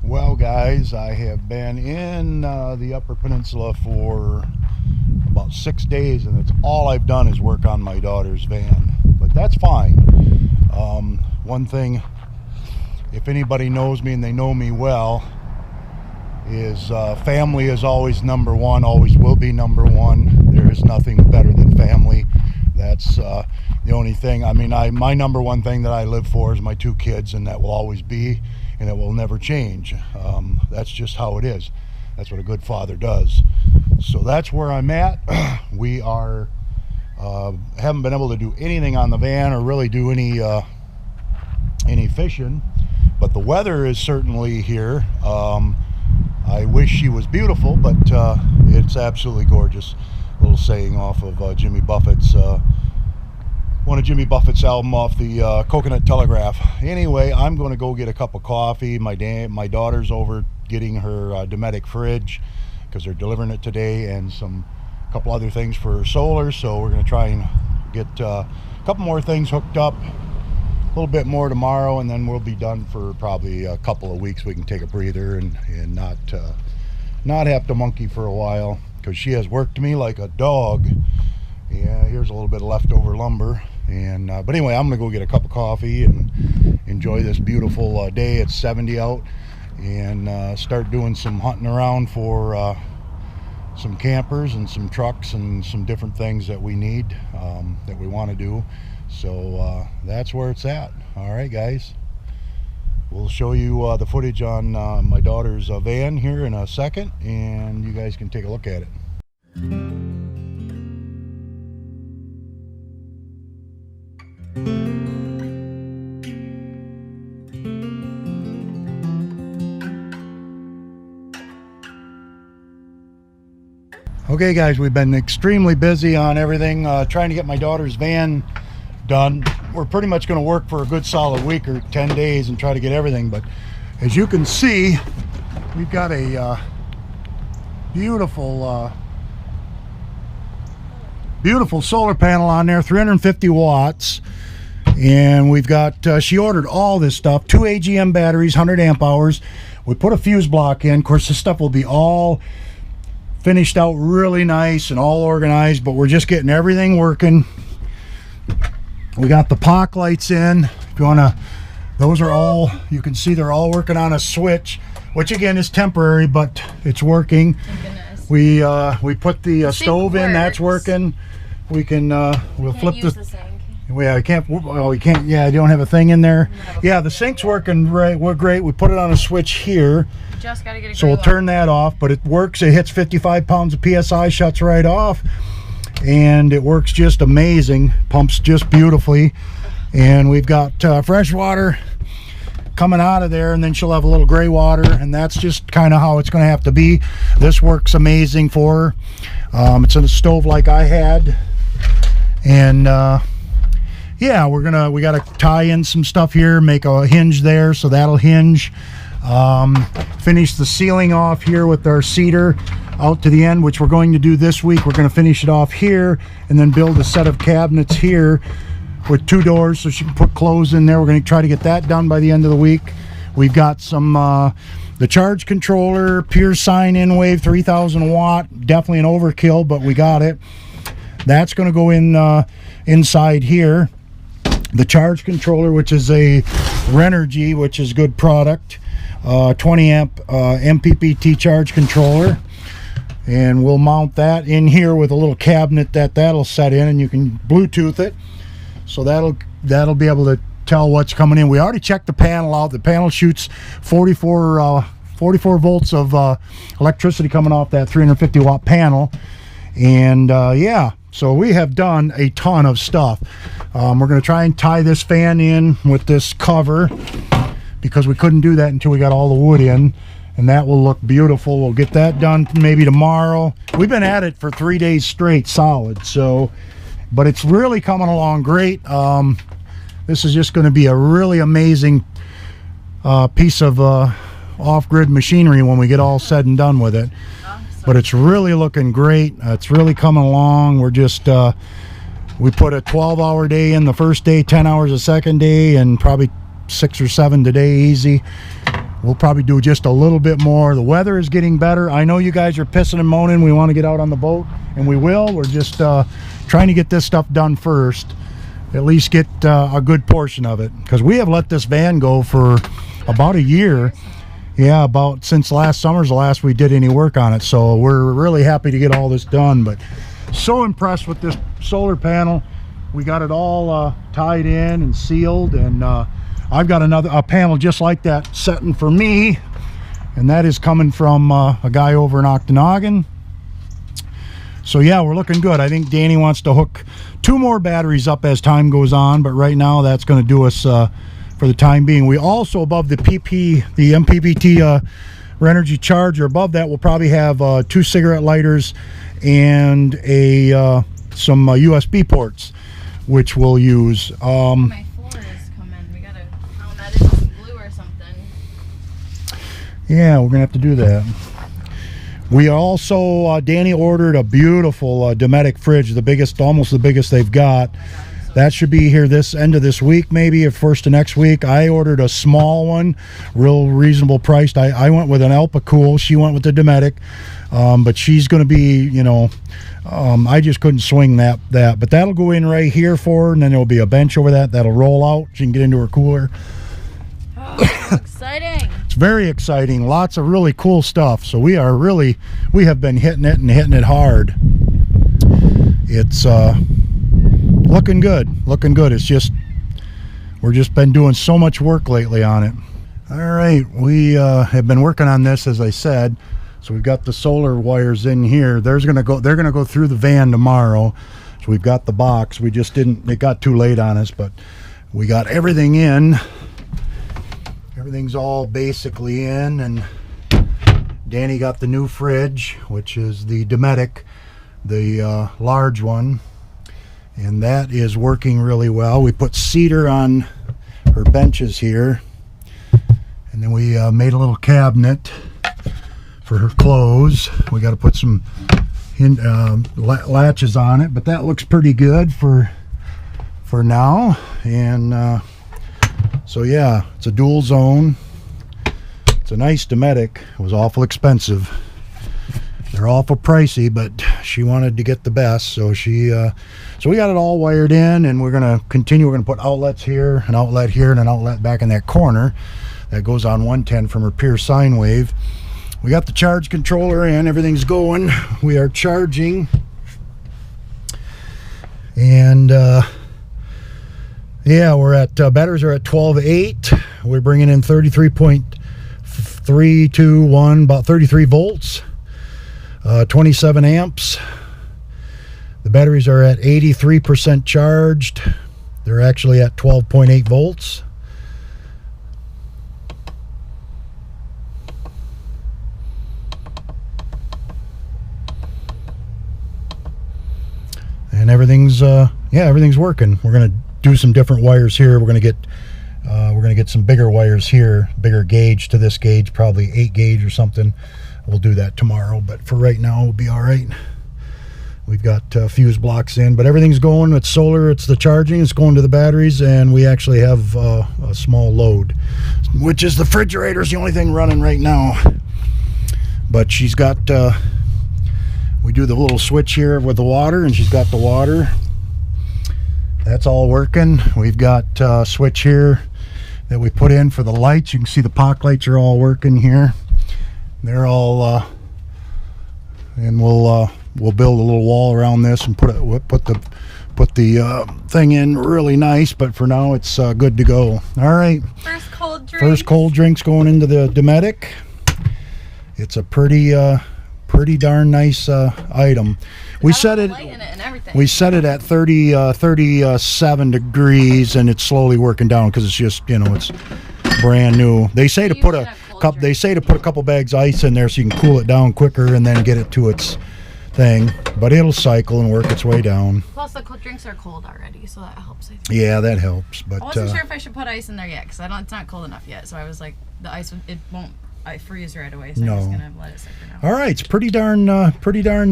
Well, guys, I have been in the Upper Peninsula for about 6 days, and it's all I've done is work on my daughter's van. But that's fine. One thing, if anybody knows me and they know me well, is family is always number one, always will be number one. There is nothing better than family. That's the only thing. I mean, my number one thing that I live for is my 2 kids, and that will always be, and it will never change. That's just how it is. That's what a good father does. So that's where I'm at. We are haven't been able to do anything on the van or really do any fishing, but the weather is certainly here. I wish she was beautiful, but it's absolutely gorgeous. A little saying off of Jimmy Buffett's one of Jimmy Buffett's album off the Coconut Telegraph. Anyway, I'm going to go get a cup of coffee. My daughter's over getting her Dometic fridge because they're delivering it today, and a couple other things for solar. So we're going to try and get a couple more things hooked up, a little bit more tomorrow, and then we'll be done for probably a couple of weeks. We can take a breather and not have to monkey for a while, because she has worked me like a dog. Yeah, here's a little bit of leftover lumber. And but anyway, I'm gonna go get a cup of coffee and enjoy this beautiful day. It's 70 out, and start doing some hunting around for some campers and some trucks and some different things that we need, that we want to do. So that's where it's at. All right, guys, we'll show you the footage on my daughter's van here in a second, and you guys can take a look at it. Okay, guys, we've been extremely busy on everything, trying to get my daughter's van done. We're pretty much going to work for a good solid week or 10 days and try to get everything. But as you can see, we've got a beautiful solar panel on there, 350 watts. And we've got, she ordered all this stuff, 2 AGM batteries, 100 amp hours. We put a fuse block in. Of course, this stuff will be all finished out really nice and all organized, but we're just getting everything working. We got the POC lights in. If you want to, those are all, you can see they're all working on a switch, which again is temporary, but it's working. Thank goodness. We put the stove in. That's working. We can we'll flip the sink. Yeah, I can't. Oh, we can't. Yeah, you don't have a thing in there. Yeah, the sink's working right. We're great. We put it on a switch here. Just gotta get a so we'll turn that off, but it works. It hits 55 pounds of PSI, shuts right off, and it works just amazing. Pumps just beautifully, and we've got fresh water coming out of there, and then she'll have a little gray water, and that's just kind of how it's going to have to be. This works amazing for her. It's in a stove like I had, and yeah, we got to tie in some stuff here, make a hinge there, so that'll hinge. Finish the ceiling off here with our cedar out to the end, which we're going to do this week. We're going to finish it off here and then build a set of cabinets here with 2 doors so she can put clothes in there. We're going to try to get that done by the end of the week. We've got some the charge controller, pure sine InWave, 3000 watt, definitely an overkill, but we got it. That's going to go in inside here. The charge controller, which is a Renergy, which is good product, 20 amp MPPT charge controller, and we'll mount that in here with a little cabinet that'll set in, and you can Bluetooth it, so that'll be able to tell what's coming in. We already checked the panel out. The panel shoots 44 volts of electricity coming off that 350 watt panel, and yeah, so we have done a ton of stuff. We're going to try and tie this fan in with this cover, because we couldn't do that until we got all the wood in, and that will look beautiful. We'll get that done maybe tomorrow. We've been at it for 3 days straight solid, so, but it's really coming along great. This is just going to be a really amazing piece of off-grid machinery when we get all said and done with it. But it's really looking great. It's really coming along. We're just we put a 12-hour day in the first day, 10 hours the second day, and probably 6 or 7 today easy. we'll probably do just a little bit more. The weather is getting better. I know you guys are pissing and moaning. We want to get out on the boat, and we will. We're just trying to get this stuff done first. At least get a good portion of it, because we have let this van go for about a year. Yeah, about since last summer's the last we did any work on it. So we're really happy to get all this done, but so impressed with this solar panel. We got it all tied in and sealed, and I've got a panel just like that setting for me, and that is coming from a guy over in Octonagon. So yeah, we're looking good. I think Danny wants to hook 2 more batteries up as time goes on, but right now that's going to do us for the time being. We also, above the MPPT Renergy charger, above that we'll probably have 2 cigarette lighters and some USB ports, which we'll use. My floor is coming. We gotta mount that in some glue or something. Yeah, we're gonna have to do that. We also, Danny ordered a beautiful Dometic fridge, the biggest, almost the biggest they've got. That should be here this end of this week, maybe, or first of next week. I ordered a small one, real reasonable priced. I went with an Alpacool. She went with the Dometic, but she's going to be, you know, I just couldn't swing that. But that'll go in right here for her, and then there'll be a bench over that. That'll roll out. She can get into her cooler. Oh, exciting. It's very exciting. Lots of really cool stuff. So we have been hitting it hard. It's looking good. It's just, we're just been doing so much work lately on it. All right, we have been working on this, as I said. So we've got the solar wires in here. They're gonna go through the van tomorrow. So we've got the box. We just didn't, it got too late on us, but we got everything in. Everything's all basically in, and Danny got the new fridge, which is the Dometic, the large one, and that is working really well. We put cedar on her benches here, and then we made a little cabinet for her clothes. We got to put some latches on it, but that looks pretty good for now. And so yeah, it's a dual zone. It's a nice Dometic. It was awful expensive. They're awful pricey, but she wanted to get the best, so so we got it all wired in, and we're gonna continue. We're gonna put outlets here, an outlet here, and an outlet back in that corner that goes on 110 from her pure sine wave. We got the charge controller in. Everything's going. We are charging, and yeah, we're at batteries are at 12.8. We're bringing in 33.321, about 33 volts, 27 amps. The batteries are at 83% charged. They're actually at 12.8 volts. And everything's everything's working. We're gonna do some different wires here. We're gonna get some bigger wires here, bigger gauge to this gauge, probably 8 gauge or something. We'll do that tomorrow, but for right now we'll be all right. We've got fuse blocks in, but everything's going. It's solar, it's the charging, it's going to the batteries, and we actually have a small load, which is the refrigerator's the only thing running right now. But she's got we do the little switch here with the water, and she's got the water. That's all working. We've got a switch here that we put in for the lights. You can see the POC lights are all working here. They're all and we'll build a little wall around this and put the thing in really nice, but for now it's good to go. All right, First cold drinks going into the Dometic. It's a pretty darn nice item. We set it at 37 degrees, and it's slowly working down because it's just, you know, it's brand new. They say to put a couple bags of ice in there so you can cool it down quicker and then get it to its thing, but it'll cycle and work its way down. Plus the cold drinks are cold already, so that helps, I think. Yeah, that helps. But I wasn't sure if I should put ice in there yet, because it's not cold enough yet, so I was like, the ice, it won't freeze right away, so I'm just gonna let it sit for now. All right, it's pretty darn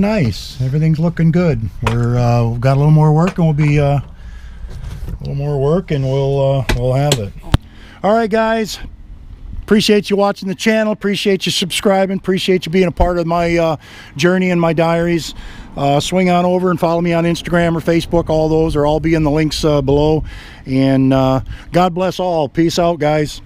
nice. Everything's looking good. We've got a little more work, and we'll be we'll have it. All right, guys, appreciate you watching the channel. Appreciate you subscribing. Appreciate you being a part of my journey and my diaries. Swing on over and follow me on Instagram or Facebook. All those are all be in the links below. And God bless all. Peace out, guys.